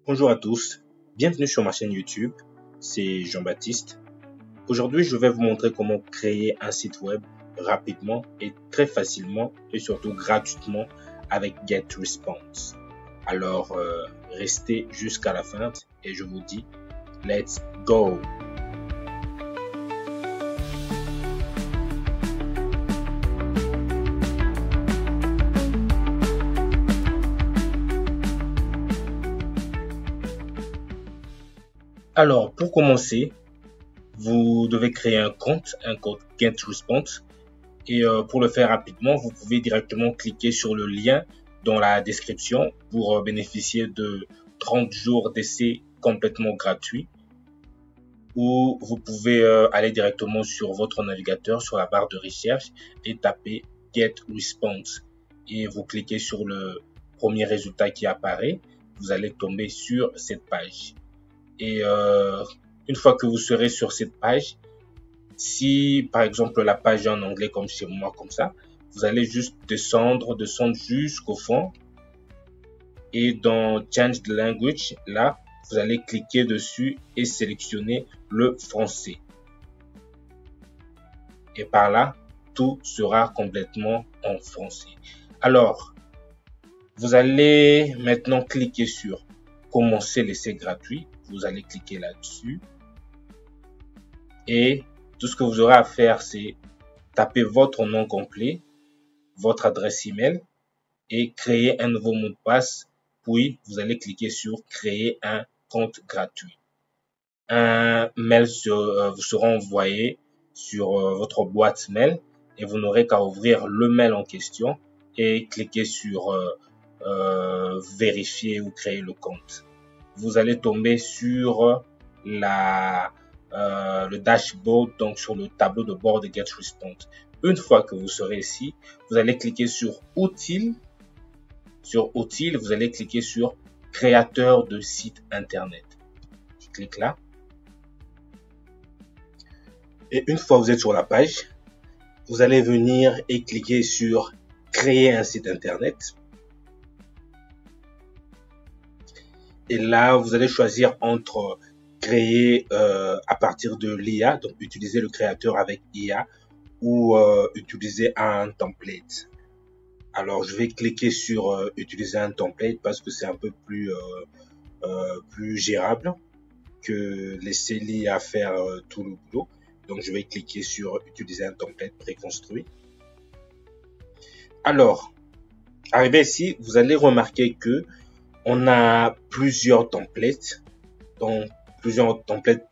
Bonjour à tous, bienvenue sur ma chaîne YouTube, c'est Jean-Baptiste. Aujourd'hui, je vais vous montrer comment créer un site web rapidement et très facilement et surtout gratuitement avec GetResponse. Alors, restez jusqu'à la fin et je vous dis, let's go! Alors, pour commencer, vous devez créer un compte GetResponse. Et pour le faire rapidement, vous pouvez directement cliquer sur le lien dans la description pour bénéficier de 30 jours d'essai complètement gratuit. Ou vous pouvez aller directement sur votre navigateur, sur la barre de recherche et taper GetResponse. Et vous cliquez sur le premier résultat qui apparaît. Vous allez tomber sur cette page. Et une fois que vous serez sur cette page, si par exemple la page est en anglais comme chez moi, comme ça, vous allez juste descendre jusqu'au fond. Et dans Change the Language, là, vous allez cliquer dessus et sélectionner le français. Et par là, tout sera complètement en français. Alors, vous allez maintenant cliquer sur Commencer l'essai gratuit. Vous allez cliquer là-dessus. Et tout ce que vous aurez à faire, c'est taper votre nom complet, votre adresse email et créer un nouveau mot de passe. Puis, vous allez cliquer sur Créer un compte gratuit. Un mail vous sera envoyé sur votre boîte mail et vous n'aurez qu'à ouvrir le mail en question et cliquer sur Vérifier ou créer le compte. Vous allez tomber sur le dashboard, donc sur le tableau de bord de GetResponse. Une fois que vous serez ici, vous allez cliquer sur Outils. Sur Outils, vous allez cliquer sur Créateur de site internet. Je clique là. Et une fois que vous êtes sur la page, vous allez venir et cliquer sur Créer un site internet. Et là, vous allez choisir entre créer à partir de l'IA, donc utiliser le créateur avec IA ou utiliser un template. Alors, je vais cliquer sur utiliser un template parce que c'est un peu plus gérable que laisser l'IA faire tout le boulot. Donc, je vais cliquer sur utiliser un template préconstruit. Alors, arrivé ici, vous allez remarquer que on a plusieurs templates, donc plusieurs templates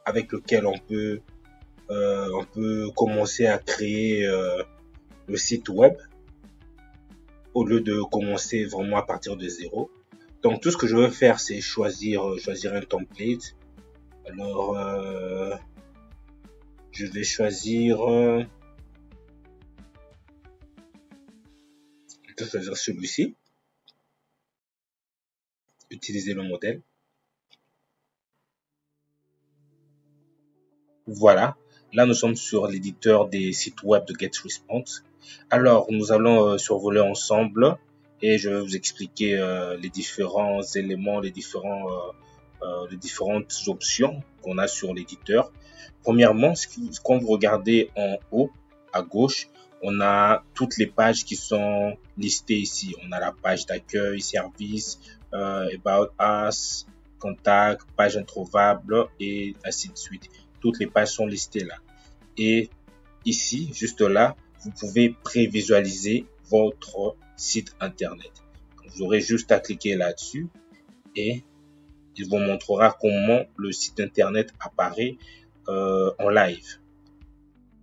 avec lesquels on peut commencer à créer le site web au lieu de commencer vraiment à partir de zéro. Donc tout ce que je vais faire, c'est choisir un template. Alors je vais choisir celui-ci. Utiliser le modèle. Voilà, là nous sommes sur l'éditeur des sites web de GetResponse. Alors nous allons survoler ensemble et je vais vous expliquer les différents éléments, les différentes options qu'on a sur l'éditeur. Premièrement, quand vous regardez en haut à gauche, on a toutes les pages qui sont listées ici. On a la page d'accueil, service, About Us, contact, page introuvable et ainsi de suite. Toutes les pages sont listées là. Et ici, juste là, vous pouvez prévisualiser votre site internet. Vous aurez juste à cliquer là-dessus et il vous montrera comment le site internet apparaît en live.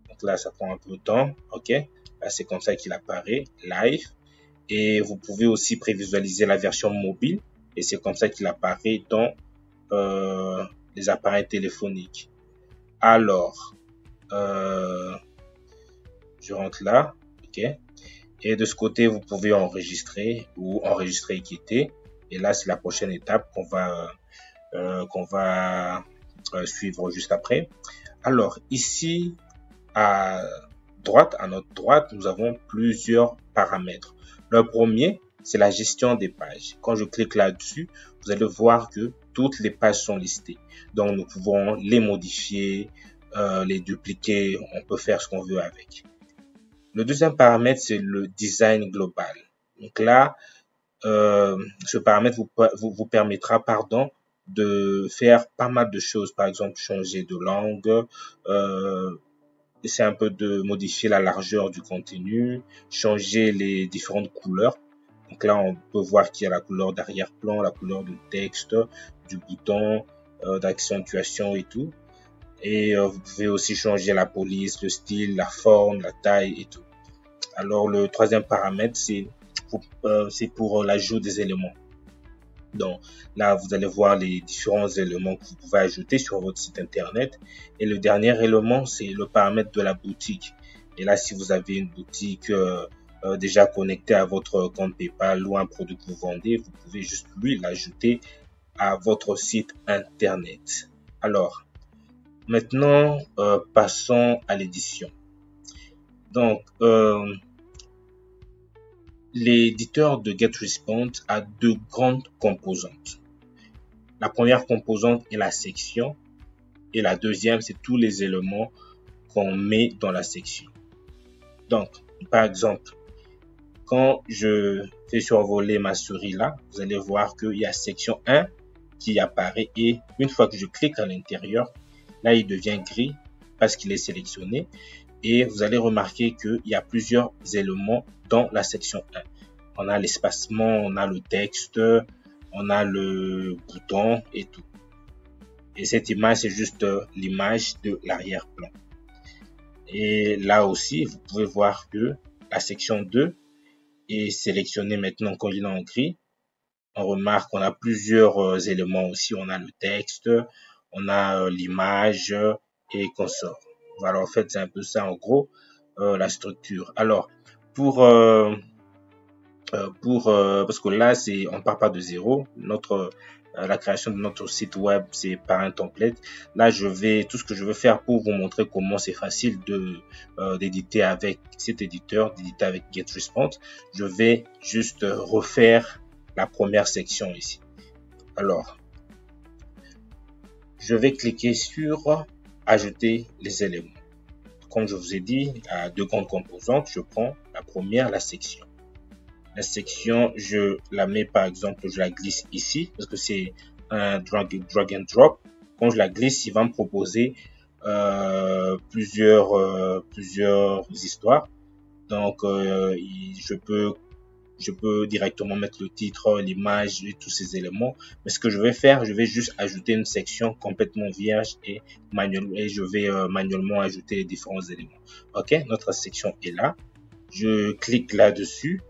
Donc là, ça prend un peu de temps. Ok, là c'est comme ça qu'il apparaît live. Et vous pouvez aussi prévisualiser la version mobile et c'est comme ça qu'il apparaît dans les appareils téléphoniques. Alors, je rentre là, ok. Et de ce côté, vous pouvez enregistrer ou enregistrer et quitter. Et là, c'est la prochaine étape qu'on va suivre juste après. Alors, ici, à notre droite, nous avons plusieurs paramètres. Le premier, c'est la gestion des pages. Quand je clique là-dessus, vous allez voir que toutes les pages sont listées. Donc, nous pouvons les modifier, les dupliquer, on peut faire ce qu'on veut avec. Le deuxième paramètre, c'est le design global. Donc là, ce paramètre vous permettra, de faire pas mal de choses. Par exemple, changer de langue, essayer un peu de modifier la largeur du contenu, changer les différentes couleurs. Donc là, on peut voir qu'il y a la couleur d'arrière-plan, la couleur du texte, du bouton, d'accentuation et tout. Et vous pouvez aussi changer la police, le style, la forme, la taille et tout. Alors, le troisième paramètre, c'est pour l'ajout des éléments. Donc là, vous allez voir les différents éléments que vous pouvez ajouter sur votre site internet. Et le dernier élément, c'est le paramètre de la boutique. Et là, si vous avez une boutique déjà connectée à votre compte PayPal ou un produit que vous vendez, vous pouvez juste l'ajouter à votre site internet. Alors, maintenant, passons à l'édition. Donc, l'éditeur de GetResponse a deux grandes composantes. La première composante est la section et la deuxième, c'est tous les éléments qu'on met dans la section. Donc, par exemple, quand je fais survoler ma souris là, vous allez voir qu'il y a section 1 qui apparaît et une fois que je clique à l'intérieur, là, il devient gris parce qu'il est sélectionné. Et vous allez remarquer qu'il y a plusieurs éléments dans la section 1. On a l'espacement, on a le texte, on a le bouton et tout. Et cette image, c'est juste l'image de l'arrière-plan. Et là aussi, vous pouvez voir que la section 2 est sélectionnée maintenant quand il est en gris. On remarque qu'on a plusieurs éléments aussi. On a le texte, on a l'image et consorts. Voilà, en fait, c'est un peu ça, en gros, la structure. Alors, parce que là, on part pas de zéro. La création de notre site web, c'est par un template. Là, tout ce que je veux faire pour vous montrer comment c'est facile d'éditer avec cet éditeur, d'éditer avec GetResponse. Je vais juste refaire la première section ici. Alors, je vais cliquer sur ajouter les éléments. Comme je vous ai dit, à deux grandes composantes, je prends la première, la section. La section, je la mets par exemple, je la glisse ici parce que c'est un drag and drop. Quand je la glisse, il va me proposer plusieurs histoires. Donc, je peux directement mettre le titre, l'image et tous ces éléments. Mais ce que je vais faire, je vais juste ajouter une section complètement vierge et je vais manuellement ajouter les différents éléments. Ok, notre section est là. Je clique là-dessus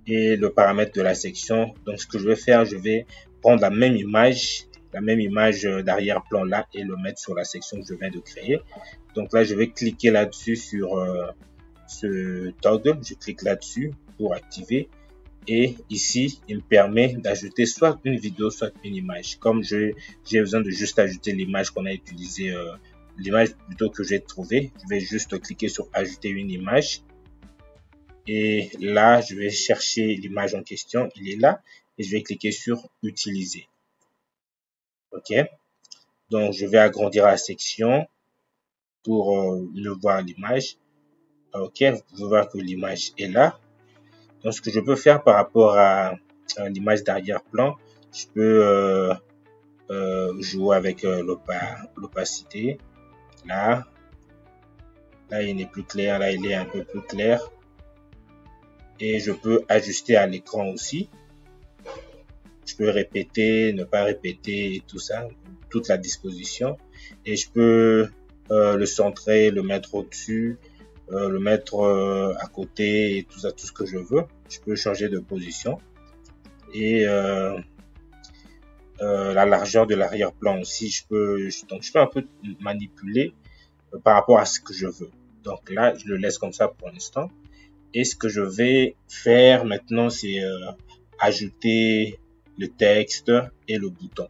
et le paramètre de la section. Donc, ce que je vais faire, je vais prendre la même image d'arrière-plan là et le mettre sur la section que je viens de créer. Donc là, je vais cliquer là-dessus sur ce toggle. Je clique là-dessus pour activer. Et ici, il me permet d'ajouter soit une vidéo, soit une image. Comme j'ai besoin de juste ajouter l'image qu'on a utilisée, l'image plutôt que j'ai trouvée, je vais juste cliquer sur ajouter une image. Et là, je vais chercher l'image en question. Il est là. Et je vais cliquer sur utiliser. OK. Donc, je vais agrandir la section pour mieux voir l'image. OK. Vous pouvez voir que l'image est là. Donc, ce que je peux faire par rapport à l'image d'arrière-plan, je peux jouer avec l'opacité. Là, il n'est plus clair. Là, il est un peu plus clair. Et je peux ajuster à l'écran aussi. Je peux répéter, ne pas répéter et tout ça, toute la disposition. Et je peux le centrer, le mettre au-dessus, le mettre à côté et tout ça, tout ce que je veux. Je peux changer de position. Et la largeur de l'arrière-plan aussi, je peux un peu manipuler par rapport à ce que je veux. Donc là, je le laisse comme ça pour l'instant. Et ce que je vais faire maintenant, c'est ajouter le texte et le bouton.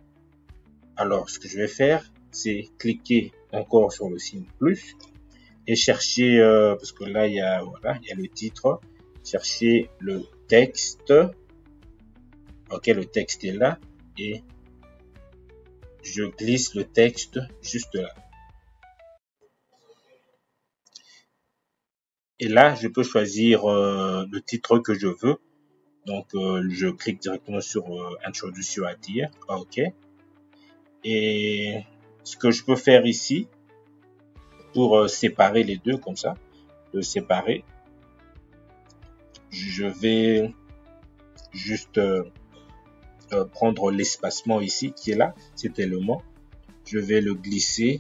Alors, ce que je vais faire, c'est cliquer encore sur le signe plus et chercher, parce que là, il y a le titre, chercher le texte. Ok, le texte est là et je glisse le texte juste là. Et là, je peux choisir le titre que je veux. Donc, je clique directement sur Introduce your idea. OK. Et ce que je peux faire ici, pour séparer les deux comme ça, de séparer, je vais juste prendre l'espacement ici qui est là, cet élément. Je vais le glisser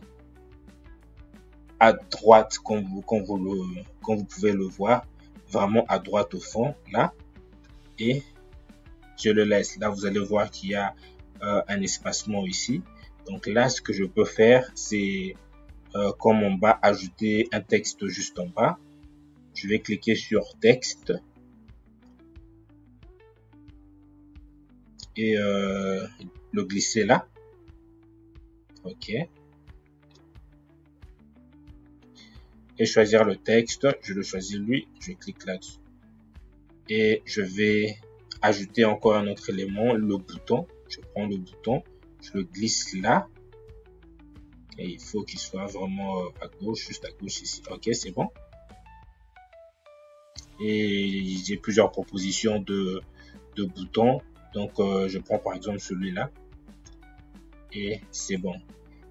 à droite comme vous pouvez le voir, vraiment à droite au fond là, et je le laisse. Là, vous allez voir qu'il y a un espacement ici. Donc là, ce que je peux faire, c'est comme en bas, ajouter un texte juste en bas. Je vais cliquer sur texte et le glisser là. OK. Et choisir le texte. Je le choisis lui. Je clique là-dessus. Et je vais ajouter encore un autre élément, le bouton. Je prends le bouton, je le glisse là. Et il faut qu'il soit vraiment à gauche, juste à gauche ici. OK, c'est bon. Et j'ai plusieurs propositions de boutons. Donc, je prends par exemple celui-là. Et c'est bon.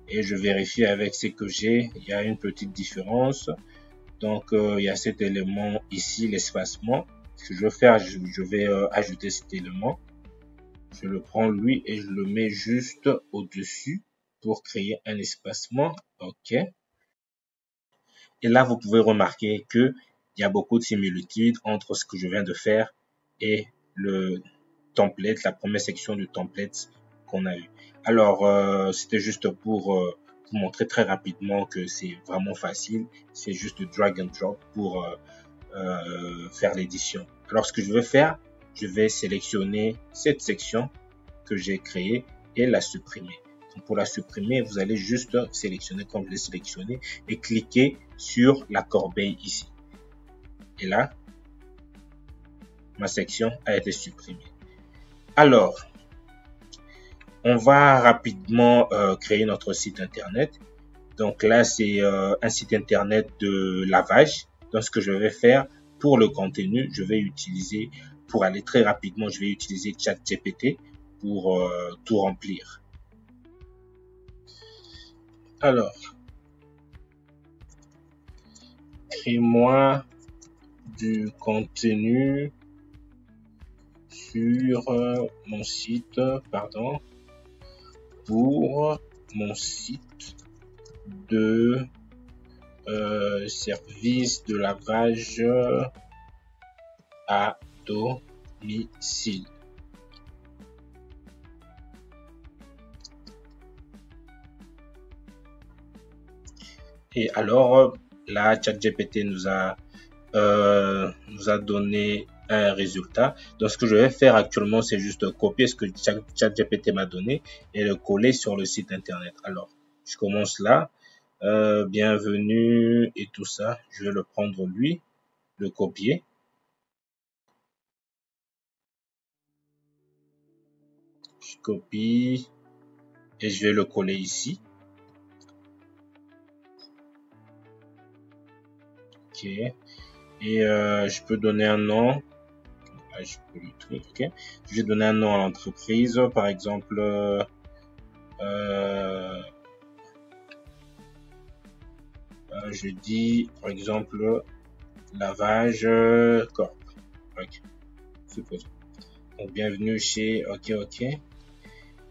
Et je vérifie avec ce que j'ai. Il y a une petite différence. Donc, il y a cet élément ici, l'espacement. Ce que je vais faire, je vais ajouter cet élément. Je le prends lui et je le mets juste au-dessus pour créer un espacement. OK. Et là, vous pouvez remarquer que il y a beaucoup de similitudes entre ce que je viens de faire et le template, la première section du template qu'on a eu. Alors, c'était juste pour vous montrer très rapidement que c'est vraiment facile. C'est juste drag and drop pour faire l'édition. Alors, ce que je vais faire, je vais sélectionner cette section que j'ai créée et la supprimer. Donc, pour la supprimer, vous allez juste sélectionner comme je l'ai sélectionné et cliquer sur la corbeille ici. Et là, ma section a été supprimée. Alors, on va rapidement créer notre site internet. Donc là, c'est un site internet de lavage. Donc, ce que je vais faire pour le contenu, je vais utiliser, pour aller très rapidement, je vais utiliser ChatGPT pour tout remplir. Alors, crée-moi du contenu sur mon site, pardon, pour mon site de service de lavage à domicile. Et alors, là, ChatGPT nous a donné un résultat. Donc, ce que je vais faire actuellement, c'est juste copier ce que ChatGPT m'a donné et le coller sur le site internet. Alors, je commence là. Bienvenue et tout ça. Je vais le prendre lui, le copier. Je copie et je vais le coller ici. Ok. Et je peux donner un nom. Là, je peux le truc. Ok. Je vais donner un nom à l'entreprise. Par exemple, je dis, par exemple, lavage corp. Ok. Supposons. Donc, bienvenue chez. Ok, ok.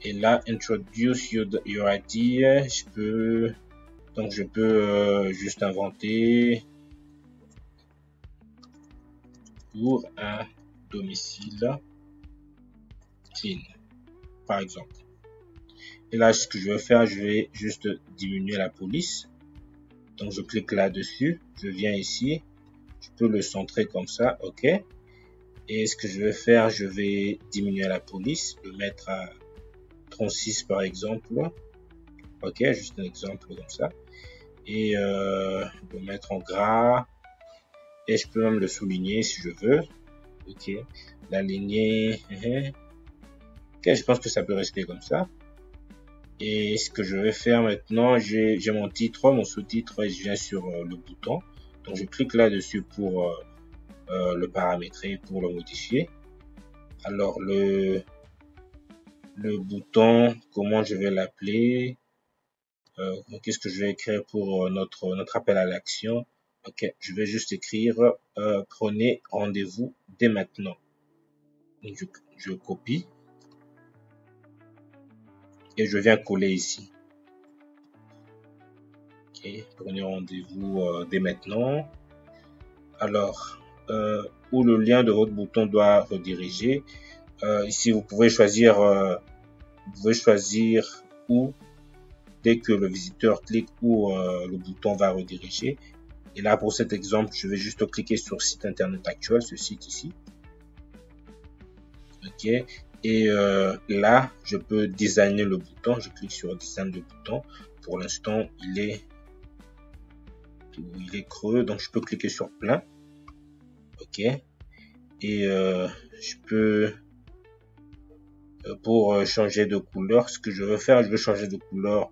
Et là, introduce your idea. Je peux juste inventer pour un domicile clean, par exemple. Et là, ce que je vais faire, je vais juste diminuer la police. Donc, je clique là-dessus. Je viens ici. Je peux le centrer comme ça. OK. Et ce que je vais faire, je vais diminuer la police. Le mettre à 36 par exemple. OK. Juste un exemple comme ça. Et le mettre en gras. Et je peux même le souligner si je veux. Ok, l'aligner. Ok, je pense que ça peut rester comme ça. Et ce que je vais faire maintenant, j'ai mon titre, mon sous-titre, et je viens sur le bouton. Donc je clique là-dessus pour le paramétrer, pour le modifier. Alors le bouton, comment je vais l'appeler? Qu'est-ce que je vais écrire pour notre appel à l'action? Ok, je vais juste écrire prenez rendez-vous dès maintenant. Donc, je copie et je viens coller ici. Ok, prenez rendez-vous dès maintenant. Alors, où le lien de votre bouton doit rediriger. Ici, vous pouvez choisir où, dès que le visiteur clique, où le bouton va rediriger. Et là, pour cet exemple, je vais juste cliquer sur site internet actuel, ce site ici. Ok. Et là, je peux designer le bouton. Je clique sur design de bouton. Pour l'instant, il est creux, donc je peux cliquer sur plein. Ok. Et je peux pour changer de couleur, ce que je veux faire, je veux changer de couleur,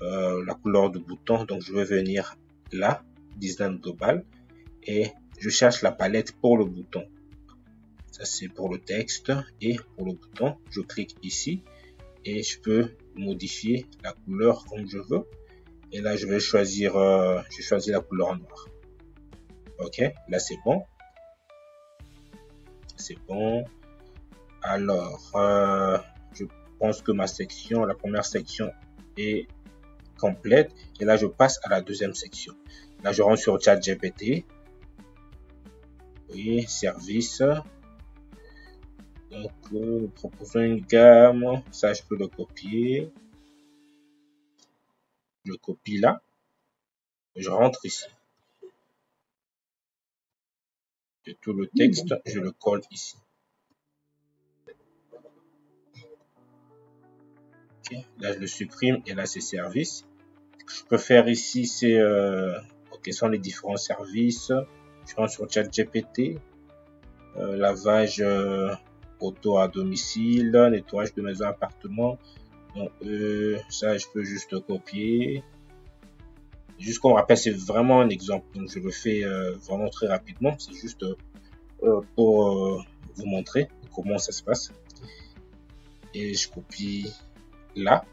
la couleur du bouton. Donc je vais venir là, design global, et je cherche la palette pour le bouton. Ça c'est pour le texte, et pour le bouton, je clique ici et je peux modifier la couleur comme je veux. Et là je vais choisir, je choisis la couleur noire. Ok, là c'est bon, c'est bon. Alors je pense que ma section, la première section est complète, et là je passe à la deuxième section. Là je rentre sur ChatGPT. Oui, service. Donc nous proposons une gamme, ça je peux le copier. Je copie là, je rentre ici. Et tout le texte, je le colle ici. Okay. Là je le supprime, et là c'est service. Ce que je peux faire ici, c'est quels sont les différents services. Je rentre sur ChatGPT. Lavage auto à domicile, nettoyage de maison appartement. Donc ça je peux juste copier. Juste qu'on rappelle, c'est vraiment un exemple, donc je le fais vraiment très rapidement. C'est juste pour vous montrer comment ça se passe. Et je copie là.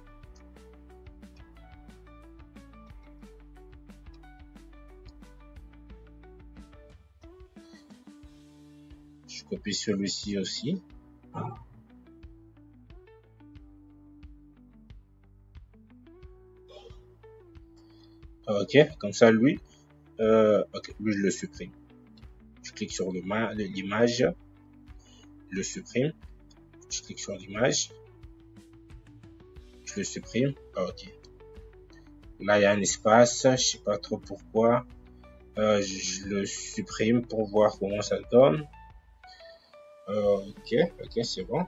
Je copie celui-ci aussi. Ok, comme ça lui, ok, lui je le supprime. Je clique sur l'image, le supprime. Je clique sur l'image, je le supprime. Ok. Là il y a un espace, je sais pas trop pourquoi. Je le supprime pour voir comment ça donne. Ok, c'est bon.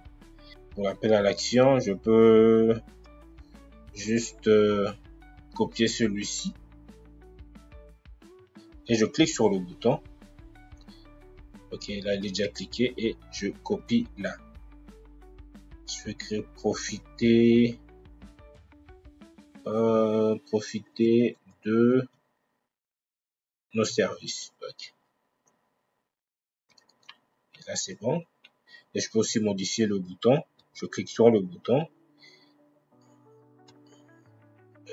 Pour l'appel à l'action, je peux juste copier celui-ci et je clique sur le bouton. Ok, là il est déjà cliqué et je copie là. Je vais écrire profiter de nos services. Ok. Et là c'est bon. Et je peux aussi modifier le bouton. Je clique sur le bouton.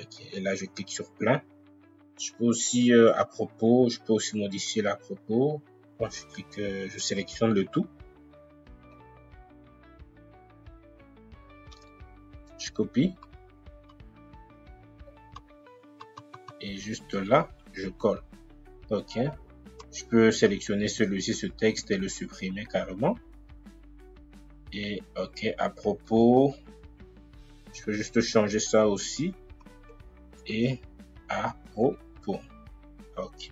Ok, et là je clique sur plein. Je peux aussi à propos, je peux aussi modifier l'à propos. Bon, je clique, je sélectionne le tout. Je copie. Et juste là, je colle. Ok. Je peux sélectionner celui-ci, ce texte, et le supprimer carrément. Et ok, à propos, je peux juste changer ça aussi. Et à propos. Ok.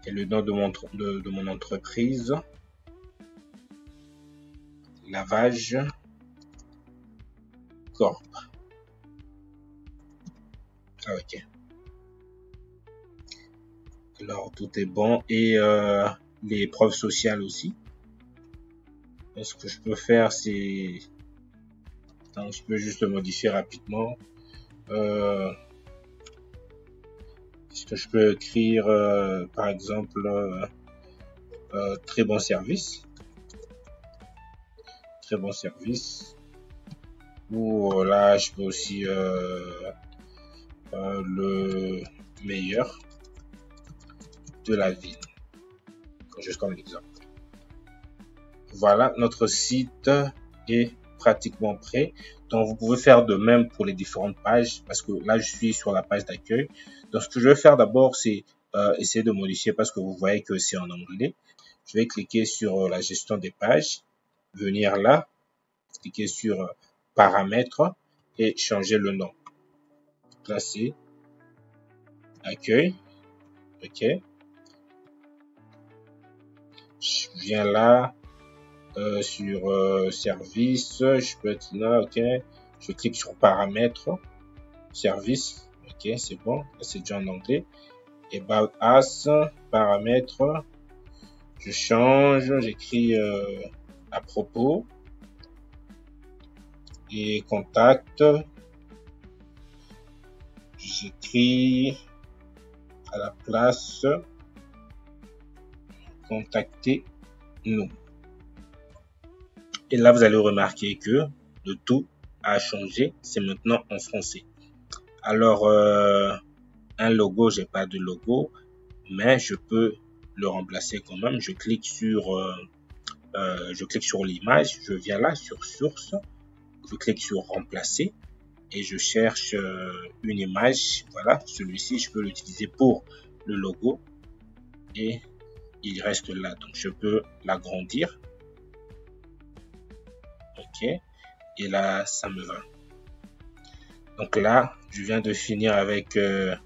Et le nom de mon entreprise. Lavage Corp. Ok. Alors tout est bon, et les preuves sociales aussi. ce que je peux faire, c'est... je peux juste le modifier rapidement. Est-ce que je peux écrire, par exemple, très bon service. Très bon service. Ou là, je peux aussi le meilleur de la ville. Juste comme exemple. Voilà, notre site est pratiquement prêt. Donc, vous pouvez faire de même pour les différentes pages parce que là, je suis sur la page d'accueil. Donc, ce que je vais faire d'abord, c'est essayer de modifier parce que vous voyez que c'est en anglais. Je vais cliquer sur la gestion des pages, venir là, cliquer sur paramètres et changer le nom. Là, c'est accueil. OK. Je viens là. Sur service, je peux être là, ok. Je clique sur paramètres, service, ok, c'est bon, c'est déjà en anglais. About us, paramètres, je change, j'écris à propos et contact, j'écris à la place contactez-nous. Et là, vous allez remarquer que le tout a changé. C'est maintenant en français. Alors, un logo, j'ai pas de logo, mais je peux le remplacer quand même. Je clique sur l'image. Je viens là sur source. Je clique sur remplacer et je cherche une image. Voilà, celui-ci, je peux l'utiliser pour le logo et il reste là. Donc, je peux l'agrandir. OK, et là ça me va. Donc là je viens de finir avec là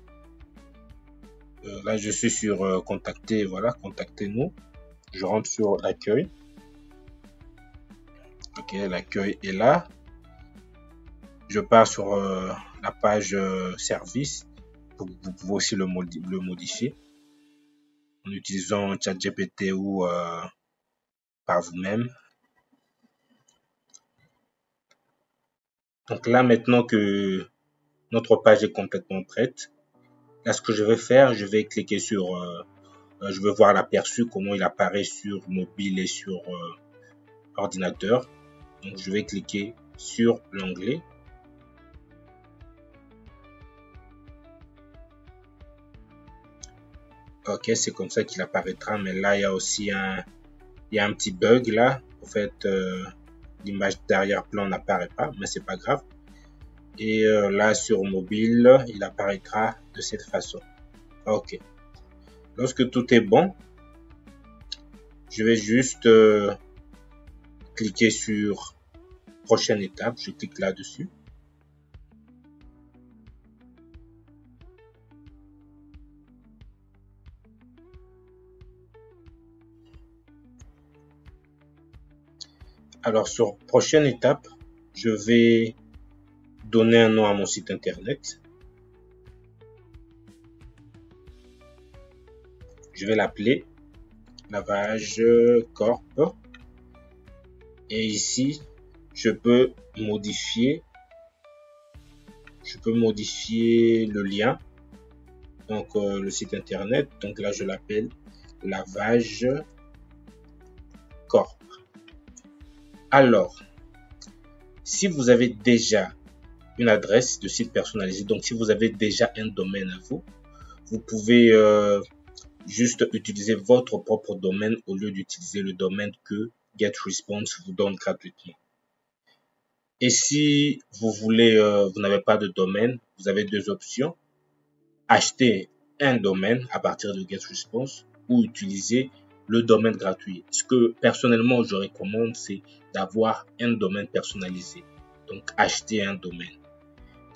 je suis sur contacter, voilà, contactez-nous. Je rentre sur l'accueil. OK, l'accueil est là. Je pars sur la page service. Vous pouvez aussi le modifier en utilisant ChatGPT ou par vous-même. Donc là, maintenant que notre page est complètement prête, là, ce que je vais faire, je vais cliquer sur, je vais voir l'aperçu, comment il apparaît sur mobile et sur ordinateur. Donc, je vais cliquer sur l'onglet. OK, c'est comme ça qu'il apparaîtra, mais là, il y a aussi un petit bug là. En fait, l'image d'arrière-plan n'apparaît pas, mais c'est pas grave. Et là sur mobile, il apparaîtra de cette façon. OK. Lorsque tout est bon, je vais juste cliquer sur prochaine étape. Je clique là-dessus. Alors sur prochaine étape, je vais donner un nom à mon site internet. Je vais l'appeler Lavage Corp. Et ici, je peux modifier le lien. Donc le site internet. Donc là, je l'appelle Lavage Corp. Alors, si vous avez déjà une adresse de site personnalisé, donc si vous avez déjà un domaine à vous, vous pouvez juste utiliser votre propre domaine au lieu d'utiliser le domaine que GetResponse vous donne gratuitement. Et si vous voulez, vous n'avez pas de domaine, vous avez deux options. Acheter un domaine à partir de GetResponse ou utiliser le domaine gratuit. Ce que personnellement je recommande, c'est d'avoir un domaine personnalisé. Donc acheter un domaine.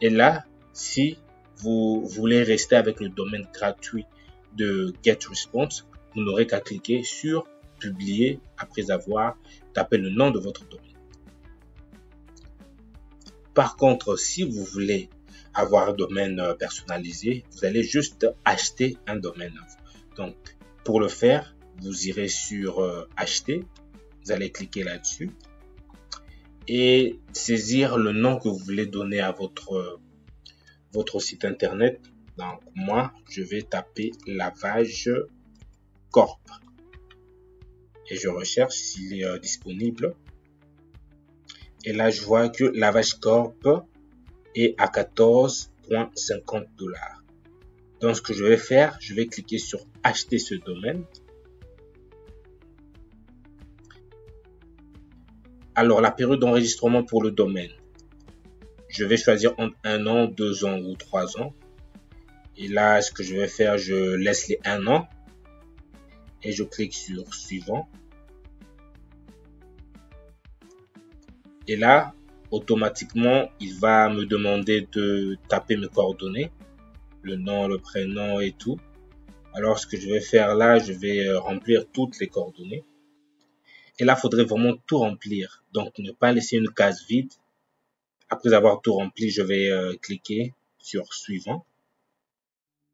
Et là, si vous voulez rester avec le domaine gratuit de GetResponse, vous n'aurez qu'à cliquer sur publier après avoir tapé le nom de votre domaine. Par contre, si vous voulez avoir un domaine personnalisé, vous allez juste acheter un domaine. Donc, pour le faire, vous irez sur acheter, Vous allez cliquer là-dessus et saisir le nom que vous voulez donner à votre site internet. Donc moi, je vais taper Lavage Corp et je recherche s'il est disponible. Et là, je vois que Lavage Corp est à 14,50 $. Donc ce que je vais faire, je vais cliquer sur acheter ce domaine. Alors la période d'enregistrement pour le domaine, je vais choisir entre 1 an, 2 ans ou 3 ans. Et là, ce que je vais faire, je laisse les 1 an et je clique sur suivant. Et là, automatiquement, il va me demander de taper mes coordonnées, le nom, le prénom et tout. Alors, ce que je vais faire là, je vais remplir toutes les coordonnées. Et là, il faudrait vraiment tout remplir. Donc, ne pas laisser une case vide. Après avoir tout rempli, je vais cliquer sur suivant.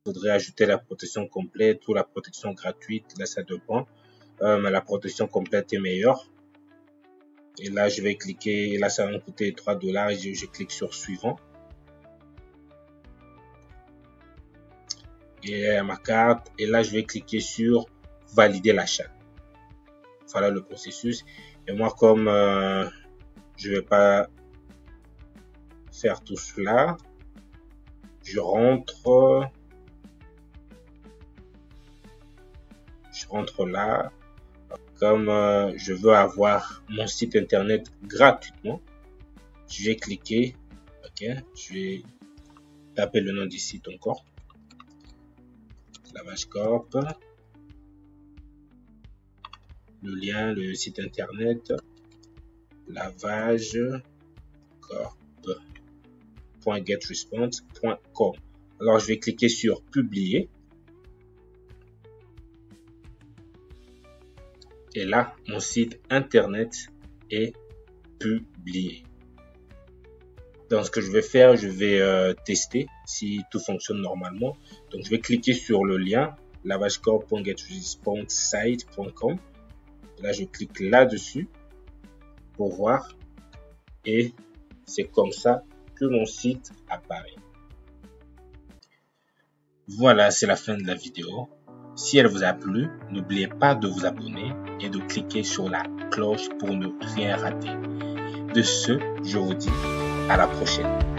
Il faudrait ajouter la protection complète ou la protection gratuite. Là, ça dépend. Mais la protection complète est meilleure. Et là, je vais cliquer. Et là, ça va me coûter 3 $. Et je clique sur suivant. Et ma carte. Et là, je vais cliquer sur valider l'achat. Voilà le processus. Et moi, comme je vais pas faire tout cela, je rentre là. Comme je veux avoir mon site internet gratuitement, je vais cliquer. Ok, je vais taper le nom du site encore. Lavage Corp. Le lien, le site internet, lavagecorp.getresponse.com. Alors, je vais cliquer sur publier. Et là, mon site internet est publié. Donc, ce que je vais faire, je vais tester si tout fonctionne normalement. Donc, je vais cliquer sur le lien lavagecorp.getresponse.com. Là, je clique là-dessus pour voir et c'est comme ça que mon site apparaît. Voilà, c'est la fin de la vidéo. Si elle vous a plu, n'oubliez pas de vous abonner et de cliquer sur la cloche pour ne rien rater. De ce, je vous dis à la prochaine.